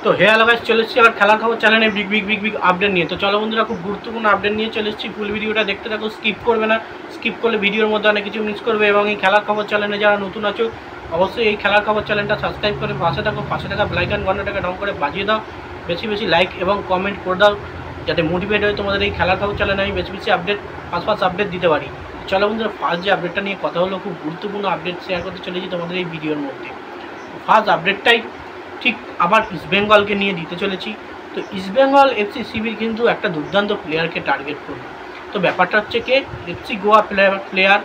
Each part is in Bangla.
তো হ্যালো গাইস, চলে এসেছি আবার খেলার খবর চ্যানেলে বিগ আপডেট নিয়ে। তো চলো বন্ধুরা, খুব গুরুত্বপূর্ণ আপডেট নিয়ে চলে এসেছি। ফুল ভিডিওটা দেখতে থাকো, স্কিপ করবে না। স্কিপ করলে ভিডিওর মধ্যে অনেক কিছু মিস করবে। এবং এই খেলার খবর চ্যানেলে যারা নতুন আছো, অবশ্যই এই খেলার খবর চ্যানেলটা সাবস্ক্রাইব করে পাশে থাকো। পাশে থাকা বেল আইকন ঘন্টাটাকে ঢং করে বাজিয়ে দাও। বেশি বেশি লাইক এবং কমেন্ট করে দাও, যাতে মোটিভেট হয় তোমাদের এই খেলার খবর চ্যানেলে আমি বেশি বেশি আপডেট ফার্স্ট আপডেট দিতে পারি। চলো বন্ধুরা, ফার্স্ট যে আপডেটটা নিয়ে কথা হলো, খুব গুরুত্বপূর্ণ আপডেট শেয়ার করতে চলেছি তোমাদের এই ভিডিওর মধ্যে। ফার্স্ট আপডেটটাই ঠিক আবার ইস্টবেঙ্গলকে নিয়ে দিতে চলেছি। তো ইস্টবেঙ্গল এফসি শিবির কিন্তু একটা দুর্দান্ত প্লেয়ারকে টার্গেট করবে। তো ব্যাপারটা হচ্ছে কি, এফসি গোয়া প্লেয়ার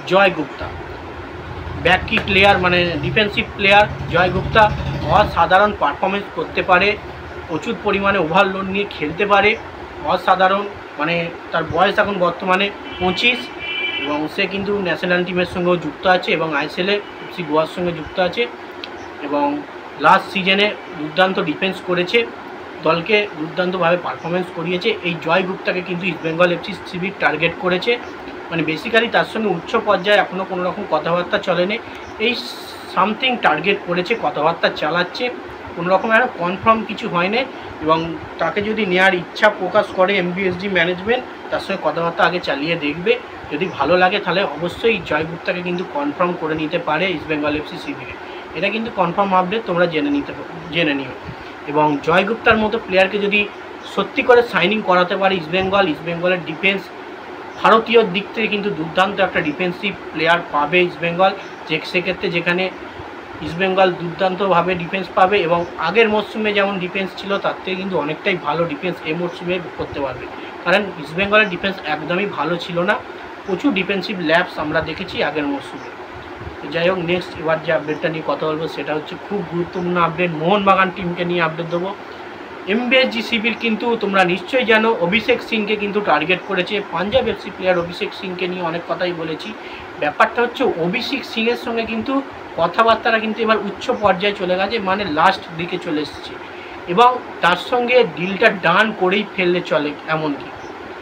জয় গুপ্তা, ব্যাক কি প্লেয়ার, মানে ডিফেন্সিভ প্লেয়ার জয় গুপ্তা অসাধারণ পারফরমেন্স করতে পারে, প্রচুর পরিমাণে ওভারলোড নিয়ে খেলতে পারে, অসাধারণ। মানে তার বয়স এখন বর্তমানে 25 এবং সে কিন্তু ন্যাশনাল টিমের সঙ্গেও যুক্ত আছে এবং আইএসএলে এফসি গোয়ার সঙ্গে যুক্ত আছে এবং লাস্ট সিজনে দুর্দান্ত ডিফেন্স করেছে, দলকে দুর্দান্তভাবে পারফরমেন্স করিয়েছে। এই জয় গুপ্তাকে কিন্তু ইস্টবেঙ্গল এফসি শিবির টার্গেট করেছে। মানে বেসিক্যালি তার সঙ্গে উচ্চ পর্যায়ে এখনও কোনো রকম কথাবার্তা চলেনি, এই সামথিং টার্গেট করেছে, কথাবার্তা চালাচ্ছে, কোনো রকম আর কনফার্ম কিছু হয়নি। এবং তাকে যদি নেওয়ার ইচ্ছা প্রকাশ করে এমবিএসজি ম্যানেজমেন্ট, তার সঙ্গে কথাবার্তা আগে চালিয়ে দেখবে। যদি ভালো লাগে তাহলে অবশ্যই জয় গুপ্তাকে কিন্তু কনফার্ম করে নিতে পারে ইস্টবেঙ্গল এফসি শিবিরে। এটা কিন্তু কনফার্ম আপডেট, তোমরা জেনে নিও। এবং জয় গুপ্তার মতো প্লেয়ারকে যদি সত্যি করে সাইনিং করাতে পারে ইস্টবেঙ্গলের ডিফেন্স ভারতীয় দিক থেকে কিন্তু দুর্দান্ত একটা ডিফেন্সিভ প্লেয়ার পাবে ইস্টবেঙ্গল। সেক্ষেত্রে যেখানে ইস্টবেঙ্গল দুর্দান্তভাবে ডিফেন্স পাবে এবং আগের মরশুমে যেমন ডিফেন্স ছিল তার থেকে কিন্তু অনেকটাই ভালো ডিফেন্স এই মরশুমে করতে পারবে। কারণ ইস্টবেঙ্গলের ডিফেন্স একদমই ভালো ছিল না, প্রচুর ডিফেন্সিভ ল্যাপস আমরা দেখেছি আগের মরশুমে। যাই হোক, নেক্সট এবার যে আপডেটটা নিয়ে কথা বলবো সেটা হচ্ছে খুব গুরুত্বপূর্ণ আপডেট, মোহনবাগান টিমকে নিয়ে আপডেট দেবো। এমবিএসজি শিবির কিন্তু তোমরা নিশ্চয়ই জানো অভিষেক সিংকে কিন্তু টার্গেট করেছে। পাঞ্জাব এফসি প্লেয়ার অভিষেক সিংকে নিয়ে অনেক কথাই বলেছি। ব্যাপারটা হচ্ছে অভিষেক সিংয়ের সঙ্গে কিন্তু কথাবার্তাটা কিন্তু এবার উচ্চ পর্যায়ে চলে গেছে, মানে লাস্ট দিকে চলে এসেছে এবং তার সঙ্গে ডিলটা ডান করেই ফেললে চলে। এমনকি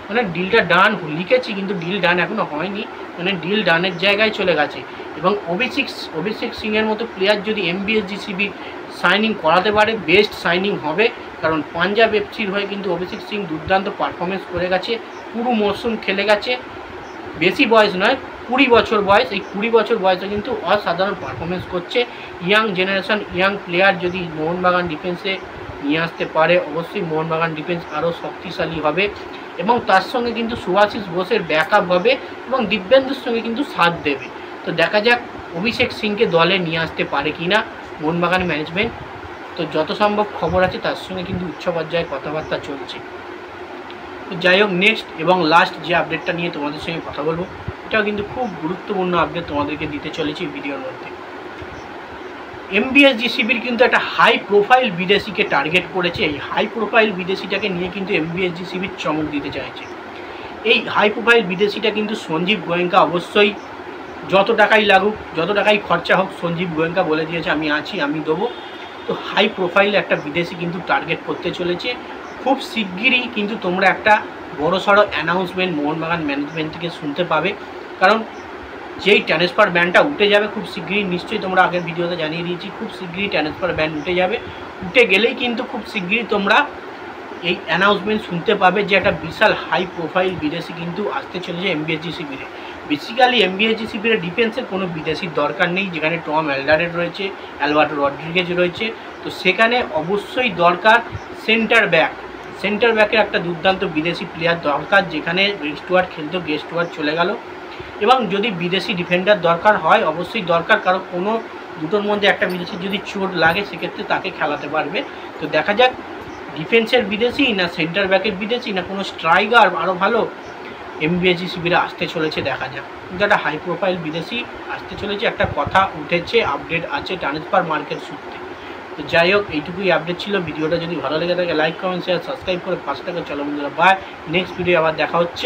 মানে ডিলটা ডান লিখেছি কিন্তু ডিল ডান এখনও হয়নি, মানে ডিল ডানের জায়গায় চলে গেছে। এবং অভিষেক সিংয়ের মতো প্লেয়ার যদি এমবিএসজি শিবির সাইনিং করাতে পারে, বেস্ট সাইনিং হবে। কারণ পাঞ্জাব এফসির হয়ে কিন্তু অভিষেক সিং দুর্দান্ত পারফরমেন্স করে গেছে, পুরো মরশুম খেলে গেছে। বেশি বয়স নয়, 20 বছর বয়স। এই 20 বছর বয়সে কিন্তু অসাধারণ পারফরমেন্স করছে। ইয়াং জেনারেশন, ইয়াং প্লেয়ার যদি মোহনবাগান ডিফেন্সে নিয়ে আসতে পারে, অবশ্যই মোহনবাগান ডিফেন্স আরও শক্তিশালী হবে। এবং তার সঙ্গে কিন্তু সুভাশিস বোসের ব্যাকআপ হবে এবং দিব্যেন্দুর সঙ্গে কিন্তু সাথ দেবে। তো দেখা যাক অভিষেক সিংকে দলে নিয়ে আসতে পারে কি না মোহনবাগান ম্যানেজমেন্ট। তো যত সম্ভব খবর আছে তার সঙ্গে কিন্তু উচ্চ পর্যায়ে কথাবার্তা চলছে। তো যাই হোক, নেক্সট এবং লাস্ট যে আপডেটটা নিয়ে তোমাদের সঙ্গে কথা বলবো, এটাও কিন্তু খুব গুরুত্বপূর্ণ আপডেট তোমাদেরকে দিতে চলেছি ভিডিওর মধ্যে। এমবিএসজি শিবির কিন্তু একটা হাই প্রোফাইল বিদেশিকে টার্গেট করেছে। এই হাই প্রোফাইল বিদেশিটাকে নিয়ে কিন্তু এমবিএসজি শিবির চমক দিতে চাইছে। এই হাই প্রোফাইল বিদেশিটা কিন্তু সঞ্জীব গোয়েঙ্কা। অবশ্যই যত টাকাই লাগুক, যত টাকাই খরচা হোক, সঞ্জীব গোয়েঙ্কা বলে দিয়েছে আমি আছি, আমি দেবো। তো হাই প্রোফাইল একটা বিদেশি কিন্তু টার্গেট করতে চলেছে। খুব শিগগিরই কিন্তু তোমরা একটা বড়সড় অ্যানাউন্সমেন্ট মোহনবাগান ম্যানেজমেন্ট থেকে শুনতে পাবে। কারণ যেই ট্রান্সফার ব্যানটা উঠে যাবে খুব শিগগিরই, নিশ্চয়ই তোমরা আগের ভিডিওতে জানিয়ে দিয়েছি, খুব শিগগিরই ট্রান্সফার ব্যান উঠে যাবে। উঠে গেলেই কিন্তু খুব শিগগিরই তোমরা এই অ্যানাউন্সমেন্ট শুনতে পাবে যে একটা বিশাল হাই প্রোফাইল বিদেশি কিন্তু আসতে চলেছে এমবিএসজি শিবিরে। বেসিক্যালি এমবিএসজি শিবিরে ডিফেন্সের কোনো বিদেশির দরকার নেই, যেখানে টম এলডারেড রয়েছে, অ্যালবার্টো রড্রিগেজ রয়েছে। তো সেখানে অবশ্যই দরকার সেন্টার ব্যাকের একটা দুর্দান্ত বিদেশি প্লেয়ার দরকার, যেখানে গেস্টওয়ার্ড খেলতো, গেস্টওয়ার্ড চলে গেল। এবং যদি বিদেশি ডিফেন্ডার দরকার হয়, অবশ্যই দরকার, কারণ কোনো দুটোর মধ্যে একটা বিদেশি যদি চোট লাগে সেক্ষেত্রে তাকে খেলাতে পারবে। তো দেখা যাক ডিফেন্সের বিদেশি না সেন্টার ব্যাকের বিদেশি না কোনো স্ট্রাইকার আরও ভালো এমবিএসজি শিবিরে আসতে চলেছে, দেখা যাক। কিন্তু একটা হাই প্রোফাইল বিদেশি আসতে চলেছে, একটা কথা উঠেছে, আপডেট আছে ট্রান্সফার মার্কেট সূত্রে। তো যাই হোক, এইটুকুই আপডেট ছিল। ভিডিওটা যদি ভালো লেগে থাকে লাইক কমেন্ট শেয়ার সাবস্ক্রাইব করে পাশে থাকো। চলো বন্ধুরা, বাই, নেক্সট ভিডিও আবার দেখা হচ্ছে।